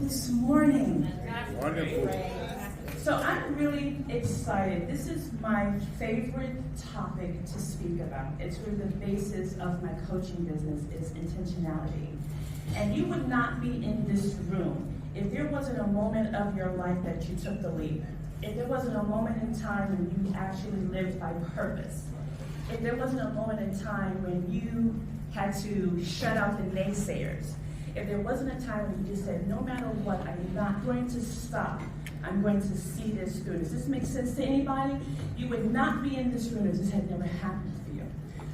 doing this morning? Wonderful. So I'm really excited. This is my favorite topic to speak about. It's really the basis of my coaching business. It's intentionality. And you would not be in this room if there wasn't a moment of your life that you took the leap. If there wasn't a moment in time when you actually lived by purpose. If there wasn't a moment in time when you had to shut out the naysayers. If there wasn't a time when you just said, no matter what, I'm not going to stop. I'm going to see this through. Does this make sense to anybody? You would not be in this room if this had never happened for you.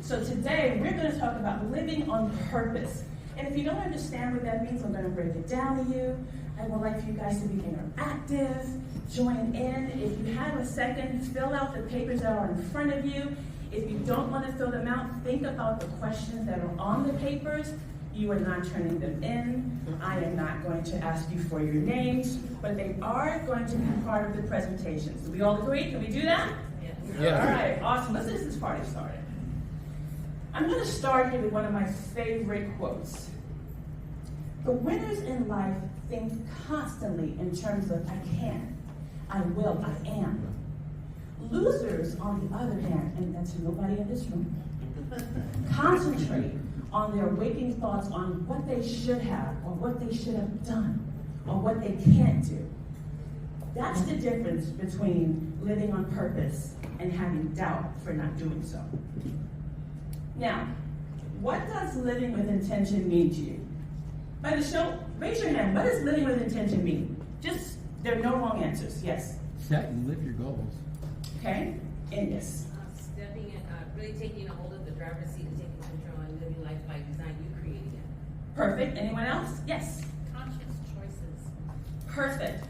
So today, we're going to talk about living on purpose. And if you don't understand what that means, I'm going to break it down to you. I would like for you guys to be interactive, join in. If you have a second, fill out the papers that are in front of you. If you don't want to fill them out, think about the questions that are on the papers. You are not turning them in. I am not going to ask you for your names, but they are going to be part of the presentation. So we all agree? Can we do that? Yes. All right, awesome. Let's get this party started. I'm going to start here with one of my favorite quotes. The winners in life think constantly in terms of I can, I will, I am. Losers, on the other hand, and that's nobody in this room, concentrate on their waking thoughts on what they should have, or what they should have done, or what they can't do. That's the difference between living on purpose and having doubt for not doing so. Now, what does living with intention mean to you? By the show, raise your hand. What does living with intention mean? Just, there are no wrong answers. Yes? Set and live your goals. Okay? And yes. Stepping in, really taking a hold of the driver's seat and taking control and living life by design, you creating it. Perfect. Anyone else? Yes. Conscious choices. Perfect.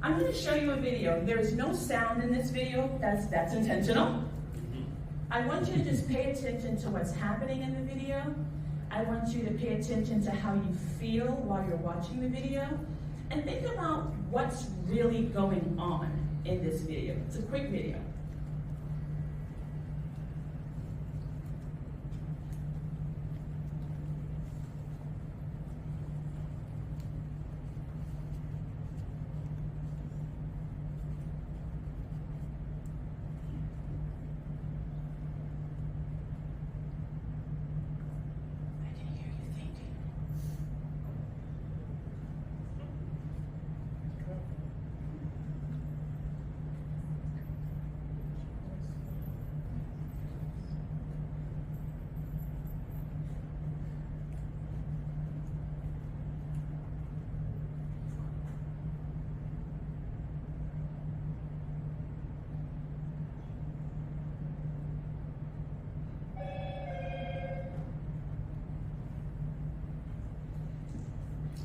I'm going to show you a video. There is no sound in this video. That's intentional. I want you to just pay attention to what's happening in the video. I want you to pay attention to how you feel while you're watching the video. And think about what's really going on in this video. It's a quick video.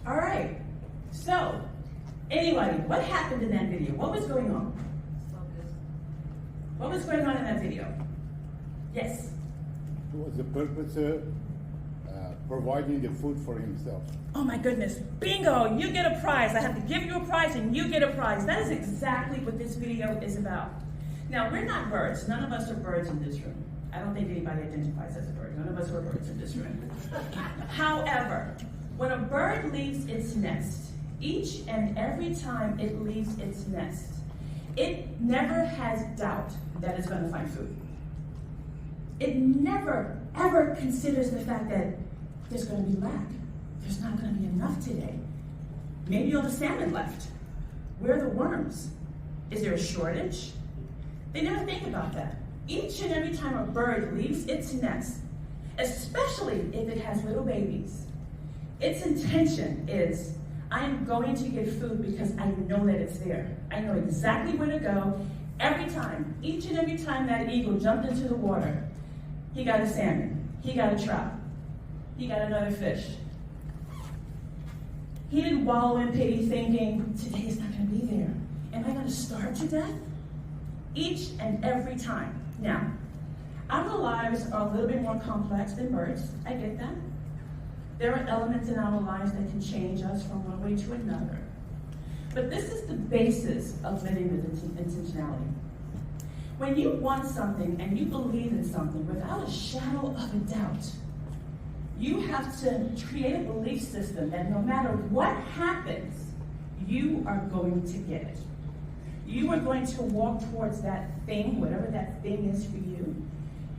All right, so, anybody, what happened in that video? What was going on? Focus. What was going on in that video? Yes? What was the purpose providing the food for himself? Oh my goodness, bingo, you get a prize. I have to give you a prize and you get a prize. That is exactly what this video is about. Now, we're not birds. None of us are birds in this room. I don't think anybody identifies as a bird. None of us are birds in this room. However, when a bird leaves its nest, each and every time it leaves its nest, it never has doubt that it's going to find food. It never, ever considers the fact that there's going to be lack. There's not going to be enough today. Maybe all the salmon left. Where are the worms? Is there a shortage? They never think about that. Each and every time a bird leaves its nest, especially if it has little babies, its intention is, I am going to get food because I know that it's there. I know exactly where to go. Every time, each and every time that eagle jumped into the water, he got a salmon, he got a trout, he got another fish. He didn't wallow in pity thinking, today's not going to be there. Am I going to starve to death? Each and every time. Now, our lives are a little bit more complex than birds. I get that. There are elements in our lives that can change us from one way to another. But this is the basis of living with intentionality. When you want something and you believe in something without a shadow of a doubt, you have to create a belief system that no matter what happens, you are going to get it. You are going to walk towards that thing, whatever that thing is for you,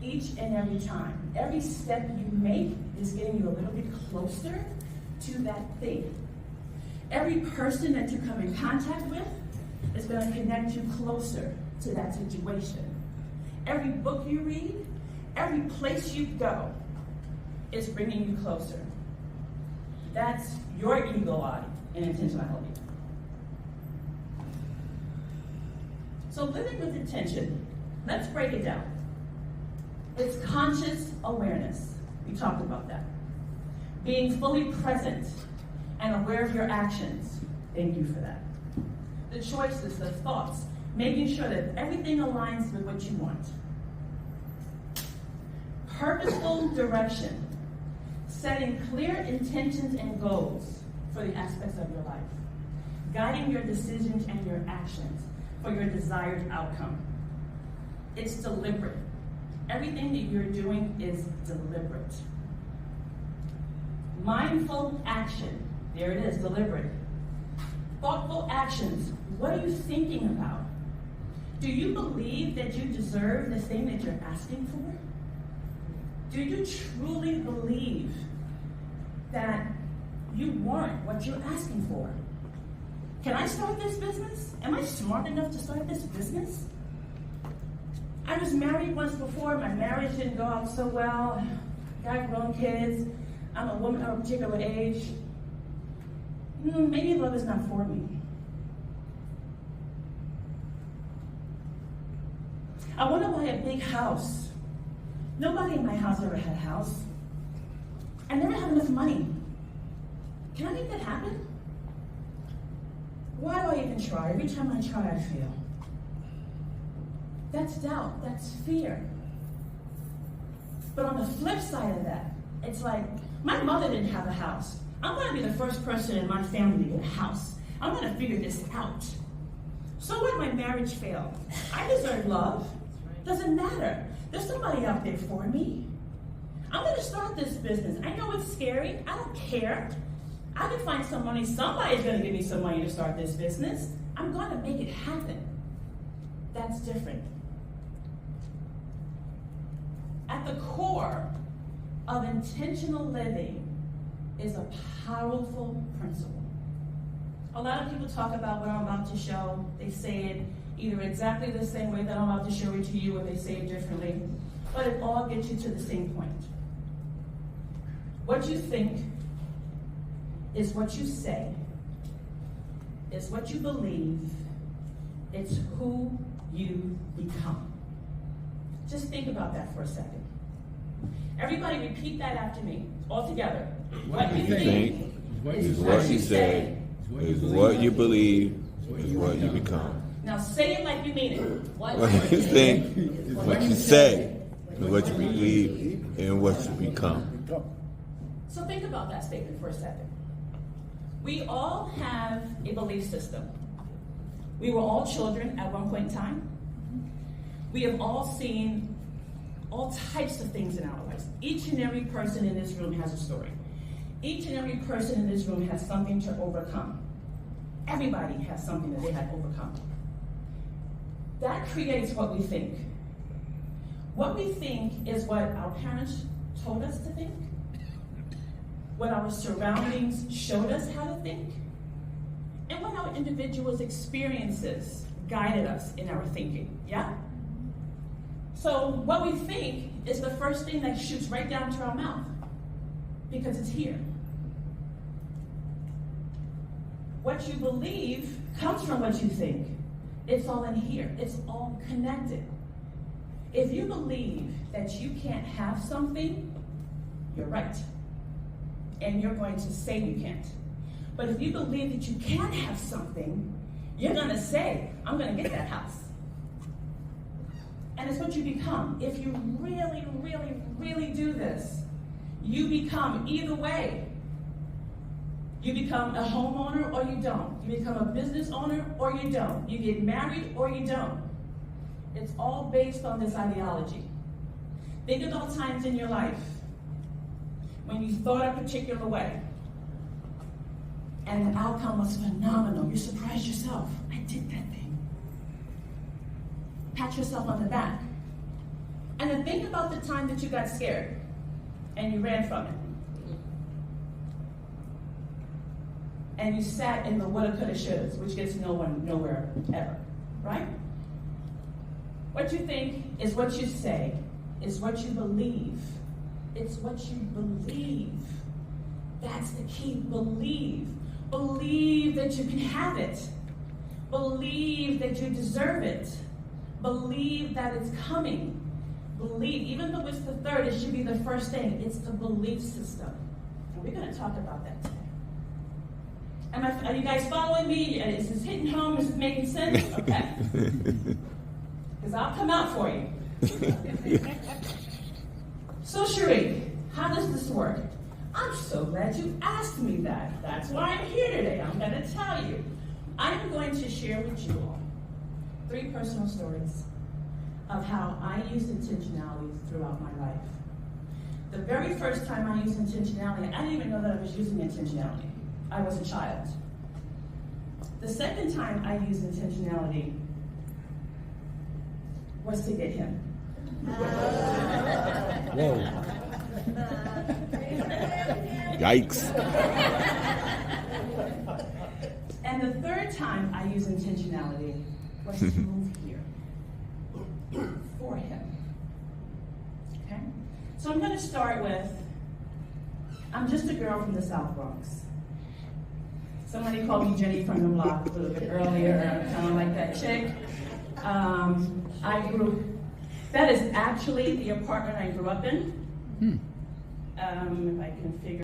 each and every time. Every step you make is getting you a little bit closer to that thing. Every person that you come in contact with is going to connect you closer to that situation. Every book you read, every place you go is bringing you closer. That's your eagle eye and intentionality. So living with intention, let's break it down. It's conscious awareness. We talked about that. Being fully present and aware of your actions. Thank you for that. The choices, the thoughts, making sure that everything aligns with what you want. Purposeful direction, setting clear intentions and goals for the aspects of your life. Guiding your decisions and your actions for your desired outcome. It's deliberate. Everything that you're doing is deliberate. Mindful action. There it is, deliberate. Thoughtful actions. What are you thinking about? Do you believe that you deserve the thing that you're asking for? Do you truly believe that you want what you're asking for? Can I start this business? Am I smart enough to start this business? I was married once before. My marriage didn't go out so well. Got grown kids. I'm a woman of a particular age. Maybe love is not for me. I want to buy a big house. Nobody in my house ever had a house. I never had enough money. Can I make that happen? Why do I even try? Every time I try, I fail. That's doubt. That's fear. But on the flip side of that, it's like, my mother didn't have a house. I'm going to be the first person in my family to get a house. I'm going to figure this out. So what? My marriage failed. I deserve love. Doesn't matter. There's somebody out there for me. I'm going to start this business. I know it's scary. I don't care. I can find some money. Somebody's going to give me some money to start this business. I'm going to make it happen. That's different. At the core of intentional living is a powerful principle. A lot of people talk about what I'm about to show. They say it either exactly the same way that I'm about to show it to you, or they say it differently. But it all gets you to the same point. What you think is what you say, is what you believe, it's who you become. Just think about that for a second. Everybody repeat that after me, all together. What you think is what you say, is what you believe, is what you become. Now say it like you mean it. What you think is what you say, is what you believe, and what you become. So think about that statement for a second. We all have a belief system. We were all children at one point in time. We have all seen all types of things in our lives. Each and every person in this room has a story. Each and every person in this room has something to overcome. Everybody has something that they have overcome. That creates what we think. What we think is what our parents told us to think, what our surroundings showed us how to think, and what our individuals' experiences guided us in our thinking, yeah? So what we think is the first thing that shoots right down to our mouth, because it's here. What you believe comes from what you think. It's all in here. It's all connected. If you believe that you can't have something, you're right. And you're going to say you can't. But if you believe that you can have something, you're going to say, I'm going to get that house. And it's what you become. If you really, really, really do this, you become either way. You become a homeowner or you don't. You become a business owner or you don't. You get married or you don't. It's all based on this ideology. Think of those times in your life when you thought a particular way. and the outcome was phenomenal. You surprised yourself. I did that thing. Pat yourself on the back. And then think about the time that you got scared and you ran from it. And you sat in the woulda, coulda, shouldas, which gets no one nowhere ever, right? What you think is what you say, is what you believe. It's what you believe. That's the key. Believe. Believe that you can have it. Believe that you deserve it. Believe that it's coming. Believe, even though it's the third, it should be the first thing. It's the belief system. And we're going to talk about that today. Are you guys following me? Is this hitting home? Is this making sense? Okay. Because I'll come out for you. So, Cherie, how does this work? I'm so glad you asked me that. That's why I'm here today. I'm going to tell you. I'm going to share with you all 3 personal stories of how I used intentionality throughout my life. The very first time I used intentionality, I didn't even know that I was using intentionality. I was a child. The second time I used intentionality was to get him. Whoa. Yikes. And the third time I used intentionality was to move here for him. Okay? So I'm going to start with, I'm just a girl from the South Bronx. Somebody called me Jenny from the block a little bit earlier, kind of like that chick. That is actually the apartment I grew up in. If I can figure